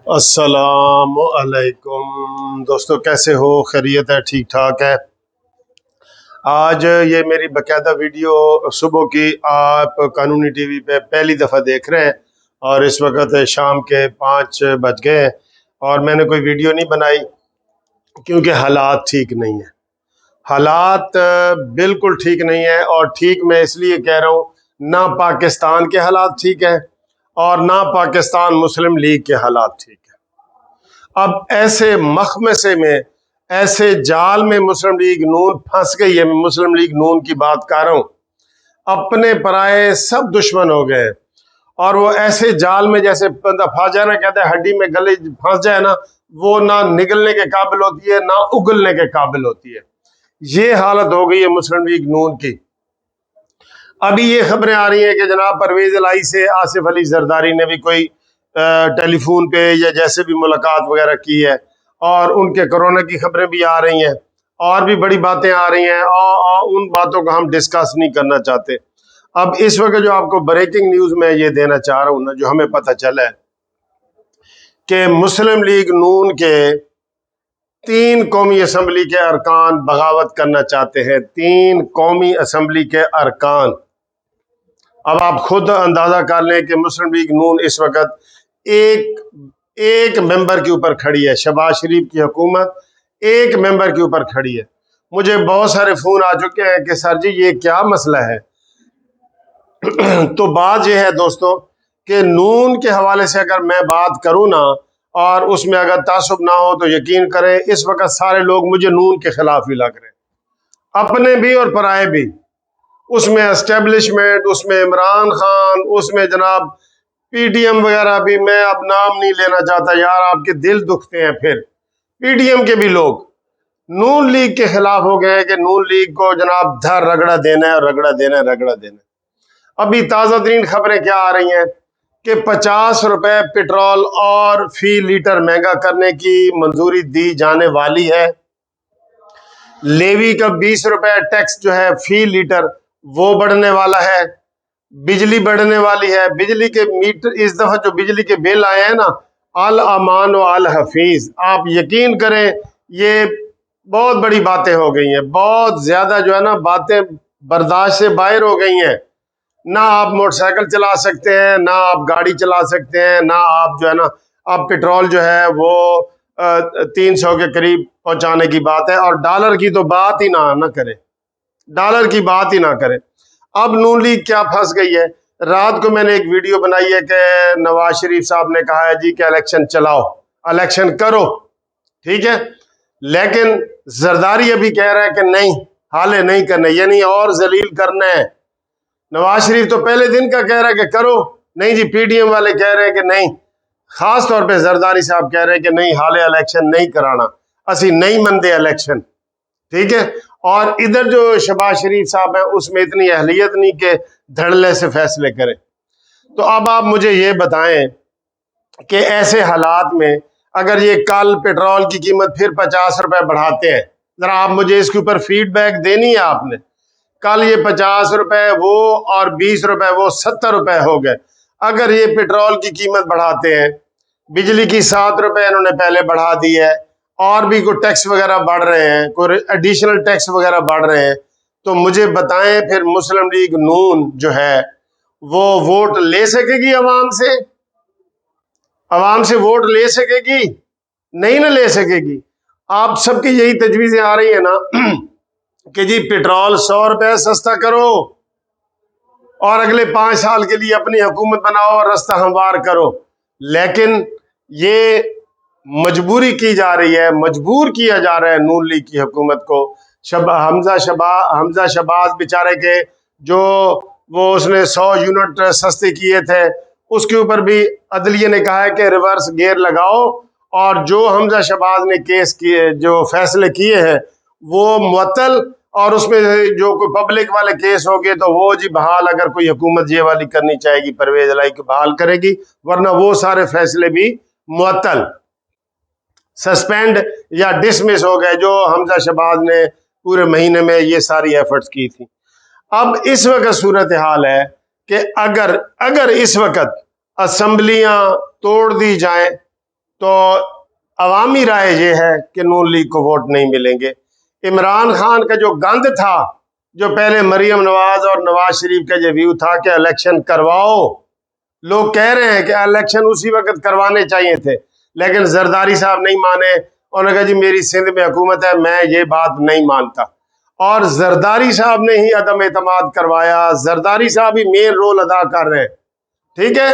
अस्सलामुअलैकुम दोस्तों, कैसे हो? खैरियत है? ठीक ठाक है। आज ये मेरी बकायदा वीडियो सुबह की आप कानूनी टीवी पे पहली दफ़ा देख रहे हैं और इस वक्त शाम के 5 बज गए हैं और मैंने कोई वीडियो नहीं बनाई क्योंकि हालात ठीक नहीं है। हालात बिल्कुल ठीक नहीं है और ठीक मैं इसलिए कह रहा हूँ, ना पाकिस्तान के हालात ठीक है और ना पाकिस्तान मुस्लिम लीग के हालात ठीक है। अब ऐसे मखमसे में, ऐसे जाल में मुस्लिम लीग नून फंस गई है। मैं मुस्लिम लीग नून की बात कर रहा हूं। अपने पराये सब दुश्मन हो गए और वो ऐसे जाल में, जैसे फाजा ना कहता है हड्डी में गले फंस जाए ना, वो ना निकलने के काबिल होती है ना उगलने के काबिल होती है। ये हालत हो गई है मुस्लिम लीग नून की। अभी ये खबरें आ रही हैं कि जनाब परवेज इलाही से आसिफ अली जरदारी ने भी कोई टेलीफोन पे या जैसे भी मुलाकात वगैरह की है और उनके कोरोना की खबरें भी आ रही हैं और भी बड़ी बातें आ रही हैं और उन बातों को हम डिस्कस नहीं करना चाहते। अब इस वक्त जो आपको ब्रेकिंग न्यूज़ में ये देना चाह रहा हूँ ना, जो हमें पता चला है कि मुस्लिम लीग नून के 3 कौमी असम्बली के अरकान बगावत करना चाहते हैं। 3 कौमी असम्बली के अरकान। अब आप खुद अंदाजा कर लें कि मुस्लिम लीग नून इस वक्त एक मेंबर के ऊपर खड़ी है। शहबाज शरीफ की हुकूमत एक मेंबर के ऊपर खड़ी है। मुझे बहुत सारे फोन आ चुके हैं कि सर जी ये क्या मसला है। तो बात यह है दोस्तों कि नून के हवाले से अगर मैं बात करूं ना और उसमें अगर तासुब ना हो तो यकीन करें इस वक्त सारे लोग मुझे नून के खिलाफ ही लग रहे हैं, अपने भी और पराए भी। उसमें एस्टेब्लिशमेंट, उसमें इमरान खान, उसमें जनाब पीटीएम वगैरह भी। मैं अब नाम नहीं लेना चाहता यार, आपके दिल दुखते हैं। फिर पीटीएम के भी लोग नून लीग के खिलाफ हो गए हैं कि नून लीग को जनाब धर रगड़ा देना है, रगड़ा देना है, रगड़ा देना है। अभी ताज़ा तरीन खबरें क्या आ रही हैं कि 50 रुपए पेट्रोल और फी लीटर महंगा करने की मंजूरी दी जाने वाली है। लेवी का 20 रुपए टैक्स जो है फी लीटर वो बढ़ने वाला है। बिजली बढ़ने वाली है। बिजली के मीटर इस दफा जो बिजली के बिल आए हैं ना, अल अमान व अल हफीज, आप यकीन करें ये बहुत बड़ी बातें हो गई हैं। बहुत ज्यादा जो है ना बातें बर्दाश्त से बाहर हो गई हैं। ना आप मोटरसाइकिल चला सकते हैं, ना आप गाड़ी चला सकते हैं, ना आप जो है ना, आप पेट्रोल जो है वो 300 के करीब पहुंचाने की बात है। और डॉलर की तो बात ही ना करें, डॉलर की बात ही ना करें। अब नून लीग क्या फंस गई है। रात को मैंने एक वीडियो बनाई है कि नवाज शरीफ साहब ने कहा है जी कि इलेक्शन चलाओ, इलेक्शन करो, ठीक है। लेकिन जरदारी अभी कह रहा है कि नहीं, हाले नहीं करने, यानी और जलील करना है। नवाज शरीफ तो पहले दिन का कह रहा है कि करो, नहीं जी पीडीएम वाले कह रहे हैं कि नहीं। खास तौर पे जरदारी साहब कह रहे हैं कि नहीं, हाले इलेक्शन नहीं कराना, असी नहीं मनते इलेक्शन, ठीक है। और इधर जो शहबाज शरीफ साहब है उसमें इतनी अहलियत नहीं कि धड़ल्ले से फैसले करें। तो अब आप मुझे ये बताएं कि ऐसे हालात में अगर ये कल पेट्रोल की कीमत फिर 50 रुपए बढ़ाते हैं, जरा आप मुझे इसके ऊपर फीडबैक देनी है आपने। कल ये 50 रुपए वो और 20 रुपए वो 70 रुपए हो गए। अगर ये पेट्रोल की कीमत बढ़ाते हैं, बिजली की 7 रुपए इन्होंने पहले बढ़ा दी है और भी कोई टैक्स वगैरह बढ़ रहे हैं, कोई एडिशनल टैक्स वगैरह बढ़ रहे हैं, तो मुझे बताएं फिर मुस्लिम लीग नून जो है वो वोट ले सकेगी अवाम से? अवाम से वोट ले सकेगी? नहीं ना ले सकेगी। आप सबकी यही तजवीज़ें आ रही है ना कि जी पेट्रोल 100 रुपए सस्ता करो और अगले 5 साल के लिए अपनी हुकूमत बनाओ और रास्ता हमवार करो। लेकिन ये मजबूरी की जा रही है, मजबूर किया जा रहा है नून लीग की हुकूमत को। हमजा शहबाज बेचारे के जो वो उसने 100 यूनिट सस्ते किए थे, उसके ऊपर भी अदलिया ने कहा है कि रिवर्स गियर लगाओ और जो हमजा शहबाज ने केस किए, जो फैसले किए हैं वो मुअत्तल, और उसमें जो कोई पब्लिक वाले केस हो गए तो वो जी बहाल, अगर कोई हुकूमत ये वाली करनी चाहेगी परवेज इलाही को बहाल करेगी, वरना वो सारे फैसले भी मुअत्तल, सस्पेंड या डिसमिस हो गए जो हमजा शहबाज ने पूरे महीने में ये सारी एफर्ट्स की थी। अब इस वक्त सूरत हाल है कि अगर इस वक्त असम्बलियां तोड़ दी जाएं तो अवामी राय ये है कि नून लीग को वोट नहीं मिलेंगे। इमरान खान का जो गंद था, जो पहले मरियम नवाज और नवाज शरीफ का ये व्यू था कि इलेक्शन करवाओ, लोग कह रहे हैं कि इलेक्शन उसी वक्त करवाने चाहिए थे, लेकिन जरदारी साहब नहीं माने। उन्होंने कहा जी मेरी सिंध में हुकूमत है, मैं ये बात नहीं मानता। और जरदारी साहब ने ही अदम एतमाद करवाया, जरदारी साहब ही मेन रोल अदा कर रहे हैं। ठीक है,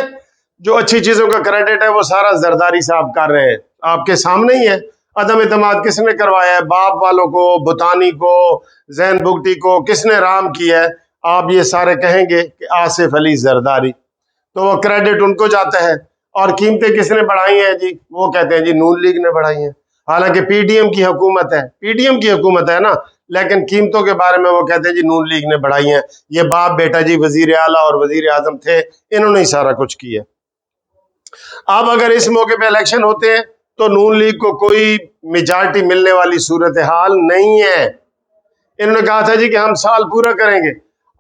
जो अच्छी चीजों का क्रेडिट है वो सारा जरदारी साहब कर रहे हैं, आपके सामने ही है। अदम एतमाद किसने करवाया है? बाप वालों को, बुतानी को, जैन बुगटी को किसने राम किया है? आप ये सारे कहेंगे कि आसिफ अली जरदारी, तो वो क्रेडिट उनको जाता है। और कीमतें किसने बढ़ाई हैं जी? वो कहते हैं जी नून लीग ने बढ़ाई हैं, हालांकि पीडीएम की हुकूमत है, पीडीएम की हुकूमत है ना, लेकिन कीमतों के बारे में वो कहते हैं जी नून लीग ने बढ़ाई हैं। ये बाप बेटा जी वजीर आला और वजीर आजम थे, इन्होंने ही सारा कुछ किया। अब अगर इस मौके पे इलेक्शन होते हैं तो नून लीग को कोई मेजॉरिटी मिलने वाली सूरत हाल नहीं है। इन्होंने कहा था जी कि हम साल पूरा करेंगे,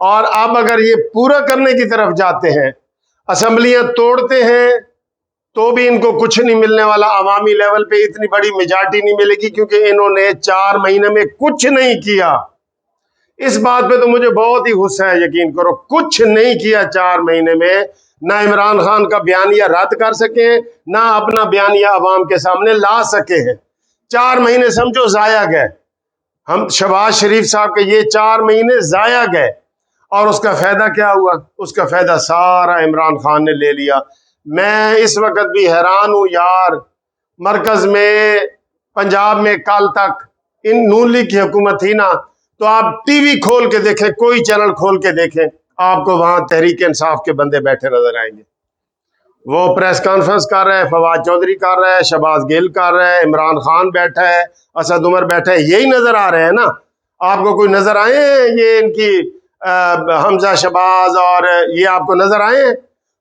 और अब अगर ये पूरा करने की तरफ जाते हैं, असेंबलियां तोड़ते हैं, तो भी इनको कुछ नहीं मिलने वाला। अवामी लेवल पे इतनी बड़ी मेजॉरिटी नहीं मिलेगी, क्योंकि इन्होंने 4 महीने में कुछ नहीं किया। इस बात पे तो मुझे बहुत ही गुस्सा है, यकीन करो, कुछ नहीं किया 4 महीने में। ना इमरान खान का बयानिया रद्द कर सके, ना अपना बयानिया अवाम के सामने ला सके हैं। 4 महीने समझो जाया गए। हम शहबाज शरीफ साहब के ये 4 महीने जाया गए, और उसका फायदा क्या हुआ? उसका फायदा सारा इमरान खान ने ले लिया। मैं इस वक्त भी हैरान हूं यार, मरकज में, पंजाब में कल तक इन नून लीग की हुकूमत थी ना, तो आप टीवी खोल के देखें, कोई चैनल खोल के देखें, आपको वहां तहरीक इंसाफ के बंदे बैठे नजर आएंगे। वो प्रेस कॉन्फ्रेंस कर रहे हैं, फवाद चौधरी कर रहे हैं, शहबाज गिल कर रहे हैं, इमरान खान बैठा है, असद उमर बैठा है, यही नजर आ रहे हैं ना। आपको कोई नजर आए हैं ये इनकी हमजा शहबाज और ये आपको नजर आए हैं?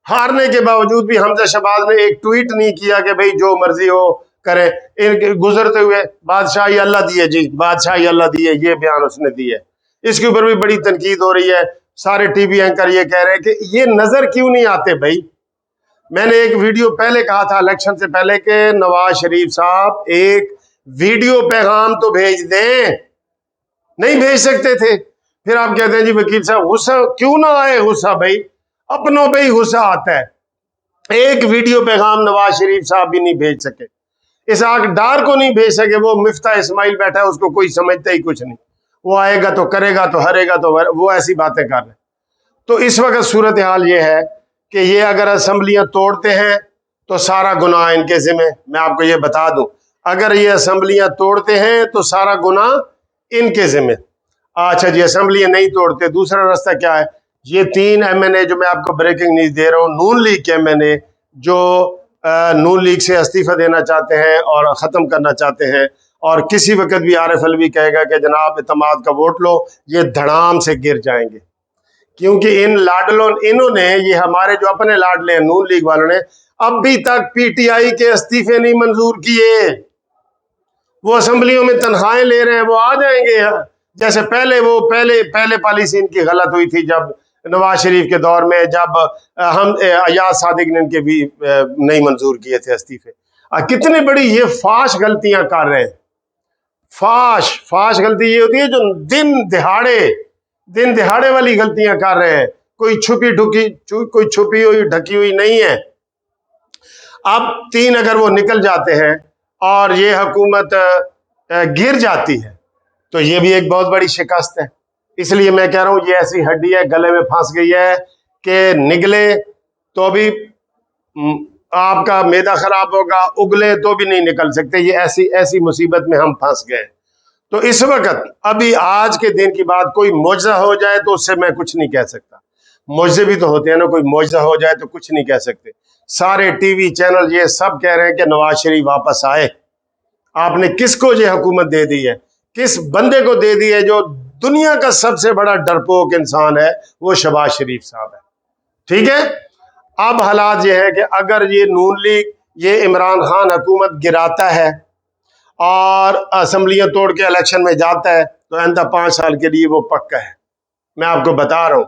हारने के बावजूद भी हमजा शहबाज ने एक ट्वीट नहीं किया कि भाई जो मर्जी हो करें। इनके गुजरते हुए बादशाही अल्लाह दिए जी, बादशाही अल्लाह दिए, ये बयान उसने दिए। इसके ऊपर भी बड़ी तनकीद हो रही है। सारे टीवी एंकर ये कह रहे हैं कि ये नजर क्यों नहीं आते भाई। मैंने एक वीडियो पहले कहा था इलेक्शन से पहले कि नवाज शरीफ साहब एक वीडियो पैगाम तो भेज दें, नहीं भेज सकते थे। फिर आप कहते हैं जी वकील साहब गुस्सा क्यों ना आए? गुस्सा भाई अपनों पे ही गुस्सा आता है। एक वीडियो पैगाम नवाज शरीफ साहब भी नहीं भेज सके, इसहाक डार को नहीं भेज सके। वो मिफ्ता इस्माइल बैठा है, उसको कोई समझता ही कुछ नहीं, वो आएगा तो करेगा तो हरेगा तो वो ऐसी बातें कर रहे। तो इस वक्त सूरत हाल ये है कि ये अगर असेंबलियां तोड़ते हैं तो सारा गुनाह इनके जिम्मे। मैं आपको ये बता दूं, अगर ये असेंबलियां तोड़ते हैं तो सारा गुनाह इनके जिम्मे। अच्छा जी, असेंबलियां नहीं तोड़ते, दूसरा रास्ता क्या है? ये 3 एमएनए जो मैं आपको ब्रेकिंग न्यूज दे रहा हूँ, नून लीग के एमएनए जो नून लीग से इस्तीफा देना चाहते हैं और ख़त्म करना चाहते हैं, और किसी वक्त भी आरिफ अलवी कहेगा कि जनाब इतमाद का वोट लो, ये धड़ाम से गिर जाएंगे। क्योंकि इन लाडलों, इन्होंने, ये हमारे जो अपने लाडले हैं नून लीग वालों ने अभी तक पीटीआई के इस्तीफे नहीं मंजूर किए। वो असेंबलियों में तनख्वाहें ले रहे हैं, वो आ जाएंगे जैसे पहले। वो पहले पॉलिसी इनकी गलत हुई थी जब नवाज शरीफ के दौर में, जब हम अयाज सादिक ने इनके भी नहीं मंजूर किए थे इस्तीफे। कितनी बड़ी ये फाश गलतियां कर रहे हैं। फाश गलती ये होती है जो दिन दिहाड़े वाली गलतियां कर रहे हैं, कोई कोई छुपी हुई ढकी हुई नहीं है। अब 3 अगर वो निकल जाते हैं और ये हुकूमत गिर जाती है तो ये भी एक बहुत बड़ी शिकस्त है। इसलिए मैं कह रहा हूं ये ऐसी हड्डी है, गले में फंस गई है कि निगले तो भी आपका मैदा खराब होगा, उगले तो भी नहीं निकल सकते। ये ऐसी मुसीबत में हम फंस गए। तो इस वक्त अभी आज के दिन की बात, कोई मौजज़ा हो जाए तो उससे मैं कुछ नहीं कह सकता। मौजज़े भी तो होते हैं ना, कोई मौजज़ा हो जाए तो कुछ नहीं कह सकते। सारे टीवी चैनल ये सब कह रहे हैं कि नवाज शरीफ वापस आए। आपने किसको ये हुकूमत दे दी है? किस बंदे को दे दी है? जो दुनिया का सबसे बड़ा डरपोक इंसान है वो शहबाज शरीफ साहब है। ठीक है, अब हालात ये है कि अगर ये नून लीग, ये इमरान खान हुकूमत गिराता है और असेंबलियां तोड़ के इलेक्शन में जाता है तो आइंदा 5 साल के लिए वो पक्का है, मैं आपको बता रहा हूं।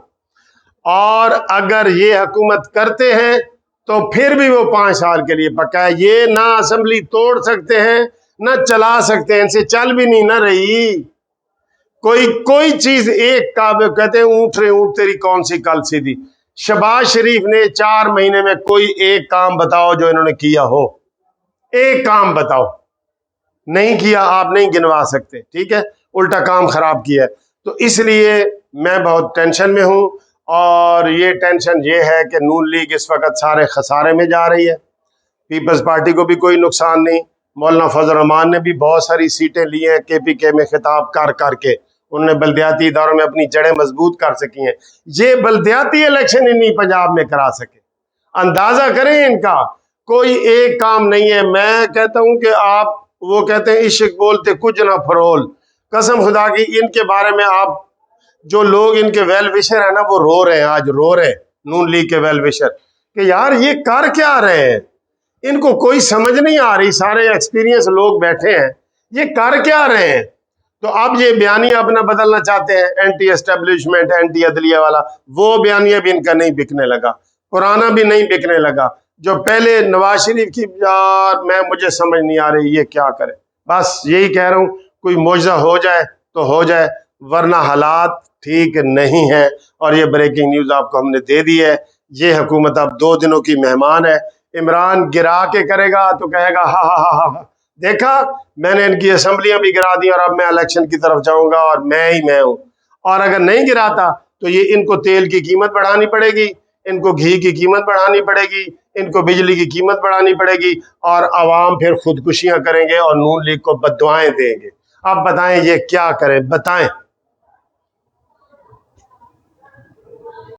और अगर ये हुकूमत करते हैं तो फिर भी वो 5 साल के लिए पक्का है। ये ना असेंबली तोड़ सकते हैं ना चला सकते हैं, इनसे चल भी नहीं ना रही कोई चीज। एक का कहते हैं ऊँट रे ऊँट तेरी कौन सी कल सीधी। शहबाज शरीफ ने 4 महीने में कोई एक काम बताओ जो इन्होंने किया हो, एक काम बताओ। नहीं किया, आप नहीं गिनवा सकते, ठीक है, उल्टा काम खराब किया है। तो इसलिए मैं बहुत टेंशन में हूं, और ये टेंशन ये है कि नून लीग इस वक्त सारे खसारे में जा रही है। पीपल्स पार्टी को भी कोई नुकसान नहीं। मौलाना फजल रहमान ने भी बहुत सारी सीटें ली हैं KPK में खिताब कर करके, उन्होंने बल्दियाती इदारों में अपनी जड़ें मजबूत कर सकी हैं। ये बल्दियाती इलेक्शन ही नहीं पंजाब में करा सके, अंदाजा करें इनका कोई एक काम नहीं है। मैं कहता हूं कि आप, वो कहते हैं इश्क बोलते कुछ ना फरोल, कसम खुदा की इनके बारे में आप, जो लोग इनके वेल विशर है ना, वो रो रहे हैं, आज रो रहे हैं नून लीग के वेल विशर कि यार ये कर क्या रहे हैं, इनको कोई समझ नहीं आ रही। सारे एक्सपीरियंस लोग बैठे हैं, ये कर क्या रहे हैं। तो अब ये बयानिया अपना बदलना चाहते हैं, एंटी एस्टेब्लिशमेंट एंटी अदलिया वाला, वो बयानिया भी इनका नहीं बिकने लगा, पुराना भी नहीं बिकने लगा। जो पहले नवाज शरीफ की, यार मैं, मुझे समझ नहीं आ रही ये क्या करे। बस यही कह रहा हूँ, कोई मुआवजा हो जाए तो हो जाए, वरना हालात ठीक नहीं है। और ये ब्रेकिंग न्यूज आपको हमने दे दी है। ये हुकूमत अब 2 दिनों की मेहमान है। इमरान गिरा के करेगा तो कहेगा हा हा हा हा, देखा मैंने इनकी असेंबलियां भी गिरा दी और अब मैं इलेक्शन की तरफ जाऊंगा और मैं ही मैं हूं। और अगर नहीं गिराता तो ये इनको तेल की कीमत बढ़ानी पड़ेगी, इनको घी की कीमत बढ़ानी पड़ेगी, इनको बिजली की कीमत बढ़ानी पड़ेगी, और आवाम फिर खुदकुशियां करेंगे और नून लीग को बद्दुआएं देंगे। अब बताएं ये क्या करें, बताएं।